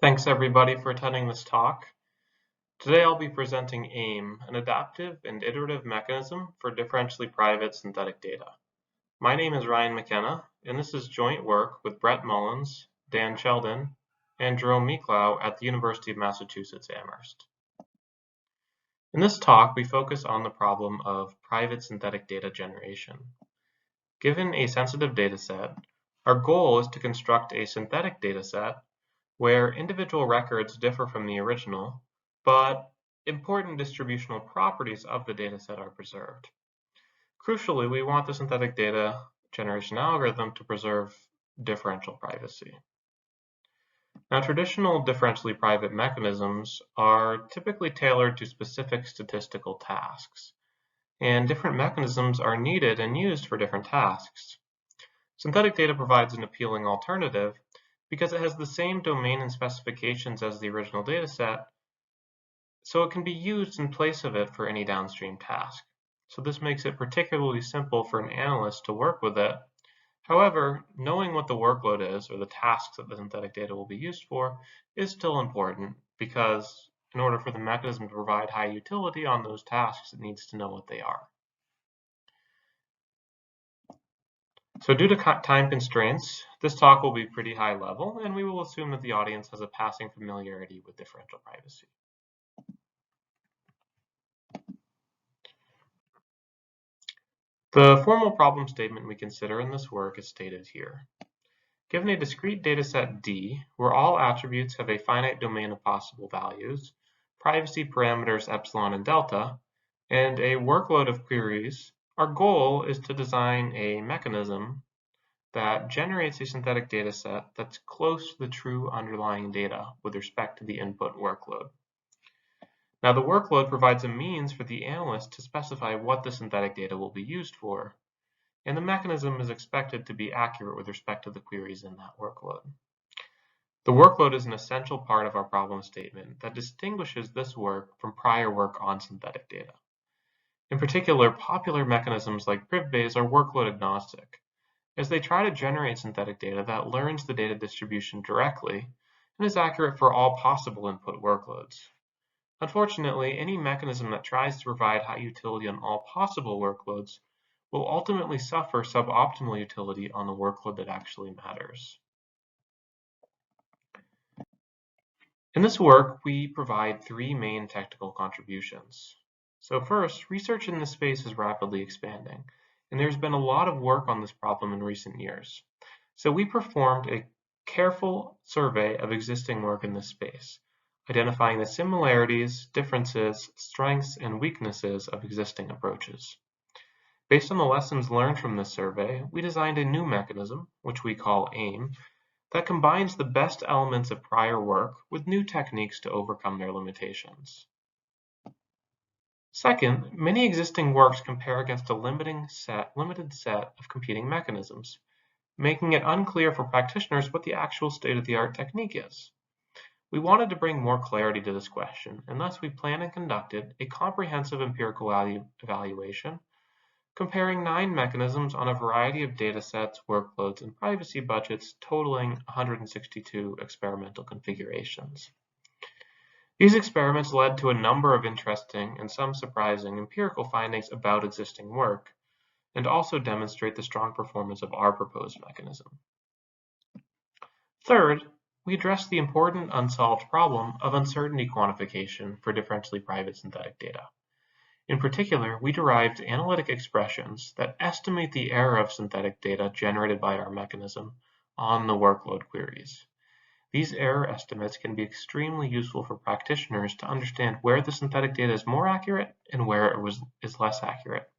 Thanks everybody for attending this talk. Today I'll be presenting AIM, an adaptive and iterative mechanism for differentially private synthetic data. My name is Ryan McKenna, and this is joint work with Brett Mullins, Dan Sheldon, and Jerome Miklau at the University of Massachusetts Amherst. In this talk, we focus on the problem of private synthetic data generation. Given a sensitive dataset, our goal is to construct a synthetic dataset where individual records differ from the original, but important distributional properties of the dataset are preserved. Crucially, we want the synthetic data generation algorithm to preserve differential privacy. Now, traditional differentially private mechanisms are typically tailored to specific statistical tasks, and different mechanisms are needed and used for different tasks. Synthetic data provides an appealing alternative because it has the same domain and specifications as the original dataset, so it can be used in place of it for any downstream task. So this makes it particularly simple for an analyst to work with it. However, knowing what the workload is or the tasks that the synthetic data will be used for is still important because in order for the mechanism to provide high utility on those tasks, it needs to know what they are. So due to time constraints, this talk will be pretty high level, and we will assume that the audience has a passing familiarity with differential privacy. The formal problem statement we consider in this work is stated here. Given a discrete dataset D, where all attributes have a finite domain of possible values, privacy parameters epsilon and delta, and a workload of queries, our goal is to design a mechanism that generates a synthetic dataset that's close to the true underlying data with respect to the input workload. Now, the workload provides a means for the analyst to specify what the synthetic data will be used for, and the mechanism is expected to be accurate with respect to the queries in that workload. The workload is an essential part of our problem statement that distinguishes this work from prior work on synthetic data. In particular, popular mechanisms like PrivBase are workload agnostic, as they try to generate synthetic data that learns the data distribution directly and is accurate for all possible input workloads. Unfortunately, any mechanism that tries to provide high utility on all possible workloads will ultimately suffer suboptimal utility on the workload that actually matters. In this work, we provide three main technical contributions. So first, research in this space is rapidly expanding, and there's been a lot of work on this problem in recent years. So we performed a careful survey of existing work in this space, identifying the similarities, differences, strengths, and weaknesses of existing approaches. Based on the lessons learned from this survey, we designed a new mechanism, which we call AIM, that combines the best elements of prior work with new techniques to overcome their limitations. Second, many existing works compare against a limited set of competing mechanisms, making it unclear for practitioners what the actual state-of-the-art technique is. We wanted to bring more clarity to this question, and thus we planned and conducted a comprehensive empirical evaluation comparing 9 mechanisms on a variety of datasets, workloads, and privacy budgets totaling 162 experimental configurations. These experiments led to a number of interesting and some surprising empirical findings about existing work, and also demonstrate the strong performance of our proposed mechanism. Third, we addressed the important unsolved problem of uncertainty quantification for differentially private synthetic data. In particular, we derived analytic expressions that estimate the error of synthetic data generated by our mechanism on the workload queries. These error estimates can be extremely useful for practitioners to understand where the synthetic data is more accurate and where it is less accurate.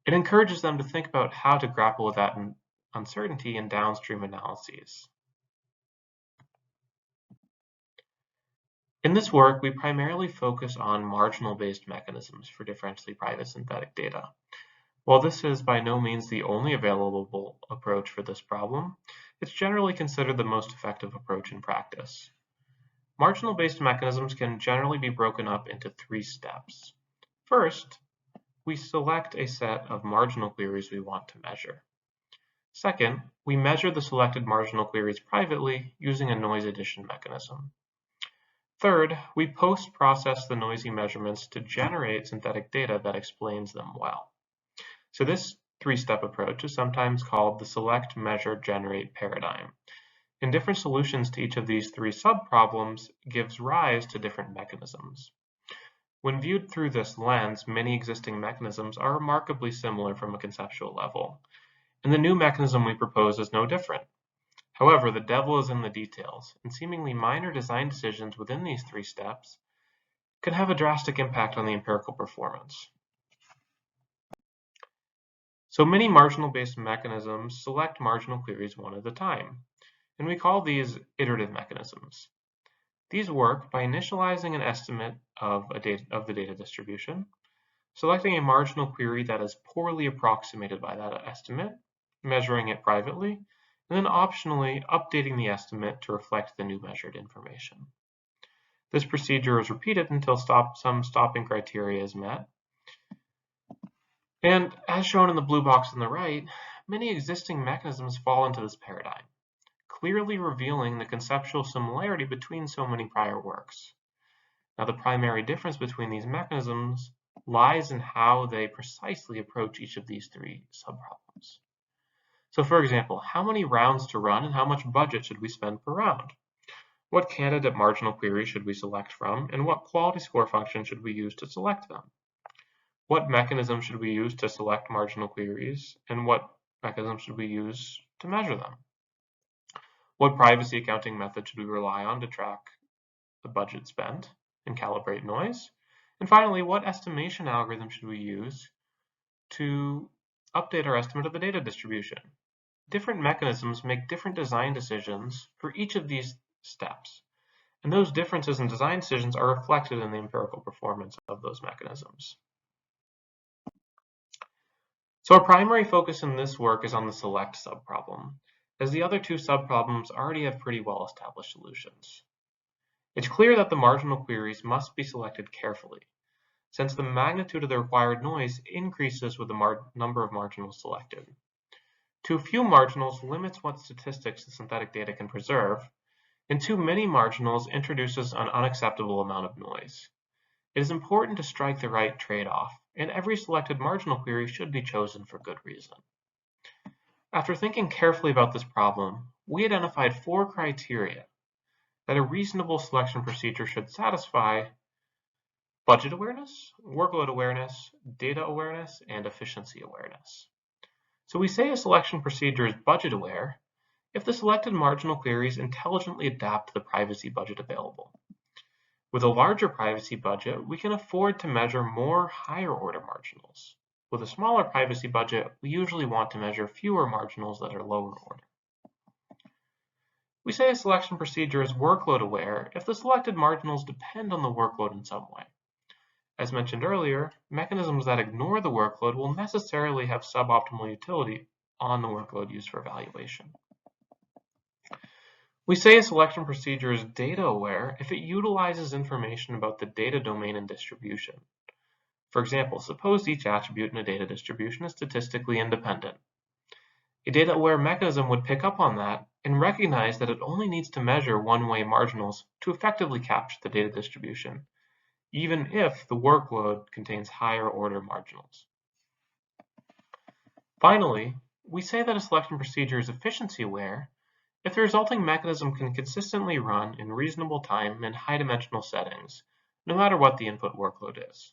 It encourages them to think about how to grapple with that uncertainty in downstream analyses. In this work, we primarily focus on marginal-based mechanisms for differentially private synthetic data. While this is by no means the only available approach for this problem, it's generally considered the most effective approach in practice. Marginal-based mechanisms can generally be broken up into 3 steps. First, we select a set of marginal queries we want to measure. Second, we measure the selected marginal queries privately using a noise addition mechanism. Third, we post-process the noisy measurements to generate synthetic data that explains them well. So this three-step approach is sometimes called the select, measure, generate paradigm. And different solutions to each of these three subproblems gives rise to different mechanisms. When viewed through this lens, many existing mechanisms are remarkably similar from a conceptual level, and the new mechanism we propose is no different. However, the devil is in the details, and seemingly minor design decisions within these three steps can have a drastic impact on the empirical performance. So many marginal-based mechanisms select marginal queries one at a time, and we call these iterative mechanisms. These work by initializing an estimate of the data distribution, selecting a marginal query that is poorly approximated by that estimate, measuring it privately, and then optionally updating the estimate to reflect the new measured information. This procedure is repeated until some stopping criteria is met. And as shown in the blue box on the right, many existing mechanisms fall into this paradigm, clearly revealing the conceptual similarity between so many prior works. Now, the primary difference between these mechanisms lies in how they precisely approach each of these three subproblems. So for example, how many rounds to run and how much budget should we spend per round? What candidate marginal query should we select from, and what quality score function should we use to select them? What mechanism should we use to select marginal queries, and what mechanism should we use to measure them? What privacy accounting method should we rely on to track the budget spent and calibrate noise? And finally, what estimation algorithm should we use to update our estimate of the data distribution? Different mechanisms make different design decisions for each of these steps, and those differences in design decisions are reflected in the empirical performance of those mechanisms. So our primary focus in this work is on the select subproblem, as the other two subproblems already have pretty well-established solutions. It's clear that the marginal queries must be selected carefully, since the magnitude of the required noise increases with the number of marginals selected. Too few marginals limits what statistics the synthetic data can preserve, and too many marginals introduces an unacceptable amount of noise. It is important to strike the right trade-off, and every selected marginal query should be chosen for good reason. After thinking carefully about this problem, we identified 4 criteria that a reasonable selection procedure should satisfy: budget awareness, workload awareness, data awareness, and efficiency awareness. So we say a selection procedure is budget aware if the selected marginal queries intelligently adapt to the privacy budget available. With a larger privacy budget, we can afford to measure more higher order marginals. With a smaller privacy budget, we usually want to measure fewer marginals that are lower order. We say a selection procedure is workload aware if the selected marginals depend on the workload in some way. As mentioned earlier, mechanisms that ignore the workload will necessarily have suboptimal utility on the workload used for evaluation. We say a selection procedure is data aware if it utilizes information about the data domain and distribution. For example, suppose each attribute in a data distribution is statistically independent. A data-aware mechanism would pick up on that and recognize that it only needs to measure one-way marginals to effectively capture the data distribution, even if the workload contains higher order marginals. Finally, we say that a selection procedure is efficiency aware if the resulting mechanism can consistently run in reasonable time in high-dimensional settings, no matter what the input workload is.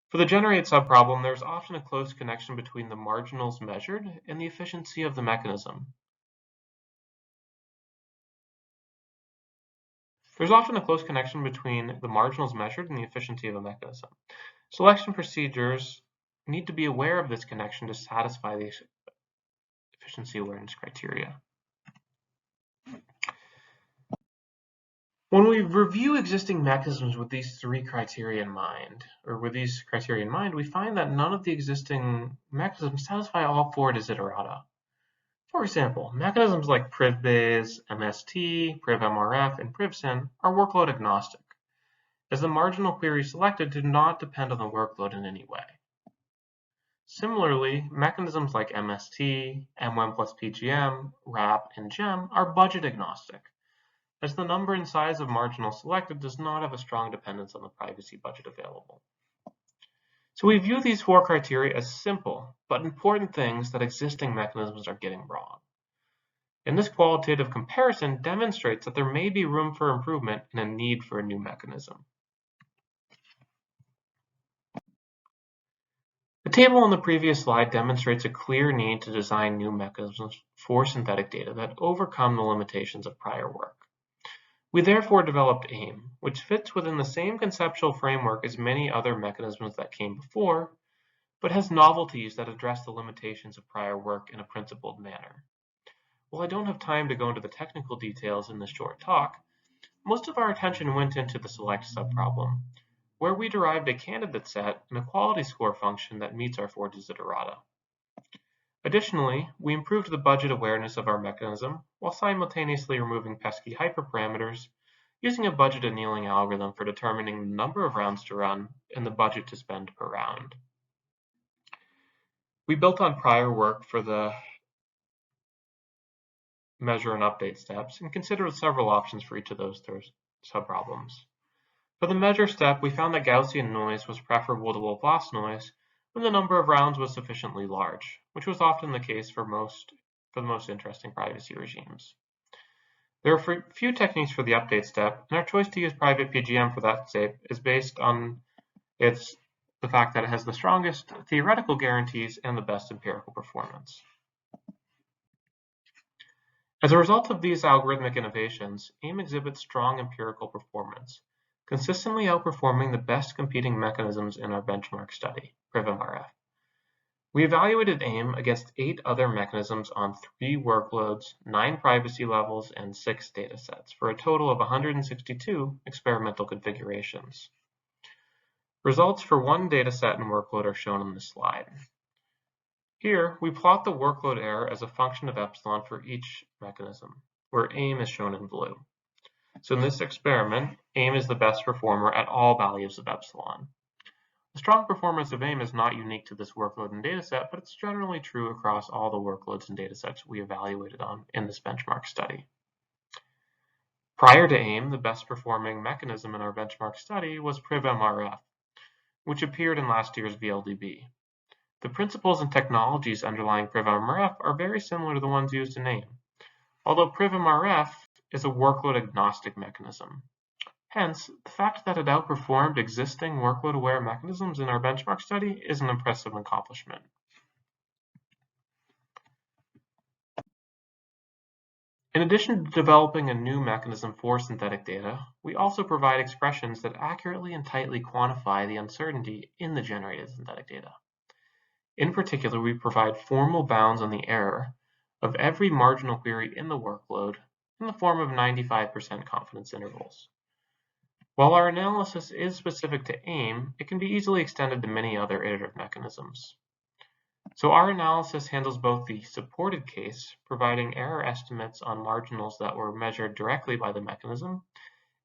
For the generate subproblem, there's often a close connection between the marginals measured and the efficiency of the mechanism. There's often a close connection between the marginals measured and the efficiency of a mechanism. Selection procedures need to be aware of this connection to satisfy the efficiency awareness criteria. When we review existing mechanisms with these criteria in mind, we find that none of the existing mechanisms satisfy all 4 desiderata. For example, mechanisms like PrivBase, MST, PrivMRF, and PrivSyn are workload agnostic, as the marginal queries selected do not depend on the workload in any way. Similarly, mechanisms like MST, M1 plus PGM, RAP, and GEM are budget agnostic, as the number and size of marginals selected does not have a strong dependence on the privacy budget available. So we view these four criteria as simple, but important things that existing mechanisms are getting wrong. And this qualitative comparison demonstrates that there may be room for improvement and a need for a new mechanism. The table on the previous slide demonstrates a clear need to design new mechanisms for synthetic data that overcome the limitations of prior work. We therefore developed AIM, which fits within the same conceptual framework as many other mechanisms that came before, but has novelties that address the limitations of prior work in a principled manner. While I don't have time to go into the technical details in this short talk, most of our attention went into the select subproblem, where we derived a candidate set and a quality score function that meets our four desiderata. Additionally, we improved the budget awareness of our mechanism while simultaneously removing pesky hyperparameters using a budget annealing algorithm for determining the number of rounds to run and the budget to spend per round. We built on prior work for the measure and update steps and considered several options for each of those subproblems. For the measure step, we found that Gaussian noise was preferable to Laplace noise when the number of rounds was sufficiently large, which was often the case for the most interesting privacy regimes. There are few techniques for the update step, and our choice to use private PGM for that step is based on the fact that it has the strongest theoretical guarantees and the best empirical performance. As a result of these algorithmic innovations, AIM exhibits strong empirical performance, consistently outperforming the best competing mechanisms in our benchmark study, PrivMRF. We evaluated AIM against 8 other mechanisms on 3 workloads, 9 privacy levels, and 6 datasets, for a total of 162 experimental configurations. Results for one dataset and workload are shown on this slide. Here, we plot the workload error as a function of epsilon for each mechanism, where AIM is shown in blue. So in this experiment, AIM is the best performer at all values of epsilon. The strong performance of AIM is not unique to this workload and dataset, but it's generally true across all the workloads and datasets we evaluated on in this benchmark study. Prior to AIM, the best performing mechanism in our benchmark study was PrivMRF, which appeared in last year's VLDB. The principles and technologies underlying PrivMRF are very similar to the ones used in AIM, although PrivMRF is a workload-agnostic mechanism. Hence, the fact that it outperformed existing workload-aware mechanisms in our benchmark study is an impressive accomplishment. In addition to developing a new mechanism for synthetic data, we also provide expressions that accurately and tightly quantify the uncertainty in the generated synthetic data. In particular, we provide formal bounds on the error of every marginal query in the workload in the form of 95% confidence intervals. While our analysis is specific to AIM, it can be easily extended to many other iterative mechanisms. So our analysis handles both the supported case, providing error estimates on marginals that were measured directly by the mechanism,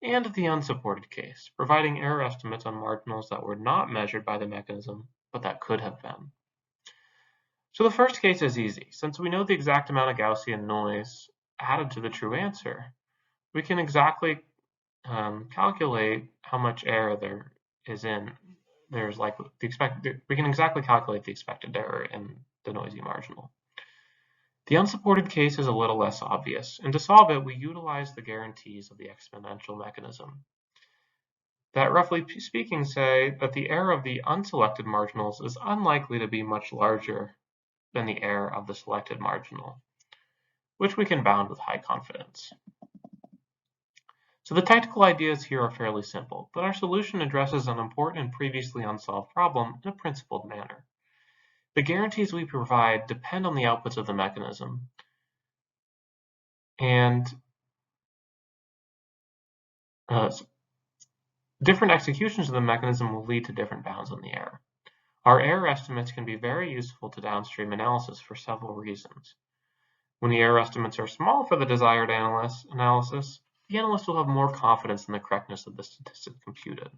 and the unsupported case, providing error estimates on marginals that were not measured by the mechanism, but that could have been. So the first case is easy. Since we know the exact amount of Gaussian noise added to the true answer, we can exactly calculate how much error there is in. We can exactly calculate the expected error in the noisy marginal. The unsupported case is a little less obvious, and to solve it, we utilize the guarantees of the exponential mechanism that, roughly speaking, say that the error of the unselected marginals is unlikely to be much larger than the error of the selected marginal, which we can bound with high confidence. So the technical ideas here are fairly simple, but our solution addresses an important and previously unsolved problem in a principled manner. The guarantees we provide depend on the outputs of the mechanism, and different executions of the mechanism will lead to different bounds on the error. Our error estimates can be very useful to downstream analysis for several reasons. When the error estimates are small for the desired analysis, the analyst will have more confidence in the correctness of the statistic computed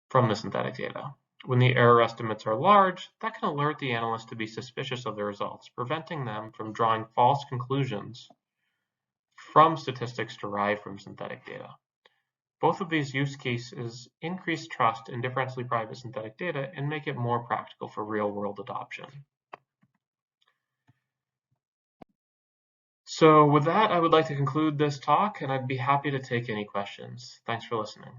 from the synthetic data. When the error estimates are large, that can alert the analyst to be suspicious of the results, preventing them from drawing false conclusions from statistics derived from synthetic data. Both of these use cases increase trust in differentially private synthetic data and make it more practical for real-world adoption. So with that, I would like to conclude this talk, and I'd be happy to take any questions. Thanks for listening.